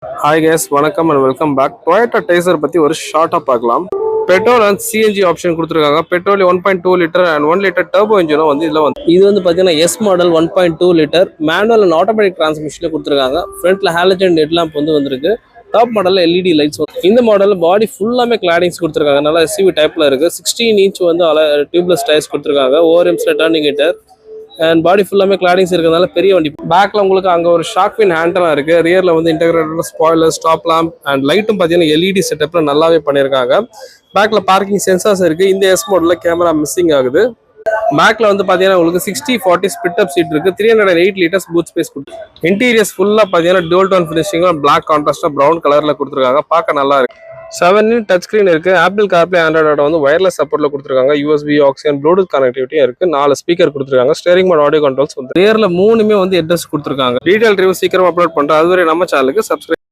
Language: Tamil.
Hi guys, வணக்கம் and welcome back. Toyota Taizer பத்தி ஒரு ஷார்ட்டா பார்க்கலாம். பெட்ரோல் அண்ட் சிஎன்ஜி ஆப்ஷன் கொடுத்துருக்காங்க. Petrol 1.2 litre and 1 litre turbo இன்ஜினும் வந்து இதில் வந்து இது வந்து பார்த்தீங்கன்னா S model 1.2 litre manual and automatic டிரான்ஸ்மிஷனில் கொடுத்துருக்காங்க. ஃப்ரண்ட்ல ஹாலஜன் ஹெட் லேம்ப் வந்து வந்திருக்கு. டாப் மாடலில் எல்இடி லைட்ஸ் இந்த மாடலில் பாடி ஃபுல்லாமே கிளாடிங்ஸ் கொடுத்துருக்காங்க. நல்லா எஸ்யூவி டைப்பில் இருக்குது. 16 இன்ச் வந்து டியூப்லெஸ் டயர்ஸ் கொடுத்துருக்காங்க. ஓஆர்எம்ஸில் டர்னிங் ஹீட்டர் அண்ட் பாடி ஃபுல்லாமே கிளாடிங்ஸ் இருக்கிறதுனால பெரிய வண்டி. பேக்கில் உங்களுக்கு அங்கே ஒரு ஷார்க் ஃபின் ஹேண்டலாக இருக்குது. ரியரில் வந்து integrated spoiler, stop lamp and லைட்டும் பார்த்தீங்கன்னா எல்இடி செட்டப்பில் நல்லாவே பண்ணியிருக்காங்க. பேக்கில் பார்க்கிங் சென்சார்ஸ் இருக்குது. இந்த எஸ் மாடலில் கேமரா மிஸ்ஸிங் ஆகுது. பேக்கில் வந்து பார்த்தீங்கன்னா உங்களுக்கு 60/40 ஸ்பிட் அப் சீட் இருக்குது. 308 லிட்டர்ஸ் பூட் ஸ்பேஸ் கொடுத்து இன்டீரியர்ஸ் ஃபுல்லாக பார்த்தீங்கன்னா டியூல் டோன் ஃபினிஷிங்கில் பிளாக் கான்ட்ராஸ்டாக ப்ரௌன் கலரில் கொடுத்துருக்காங்க. பார்க்க நல்லா இருக்கு. 7 டச் ஸ்கிரீன் இருக்கு. ஆப்பிள் கார்ப்ளே ஆண்ட்ராய்டோட வந்து வயர்லெஸ் சப்போர்ட்ல கொடுத்துருக்காங்க. யூஎஸ்பி, ஆக்சிஜன், ப்ளூடூத் கனெக்டிவிட்டியும் இருக்கு. 4 ஸ்பீக்கர் கொடுத்துருக்காங்க. ஸ்டேரிங் மோட், ஆடியோ கண்ட்ரோல்ஸ் வந்து ரியர்ல 3மே வந்து அட்ரஸ் கொடுத்துருக்காங்க. டீடைல் ரிவ்யூ சீக்கிரம் அப்லோட் பண்றேன். அதுவரை நம்ம சேனலுக்கு சப்ஸ்கிரைப்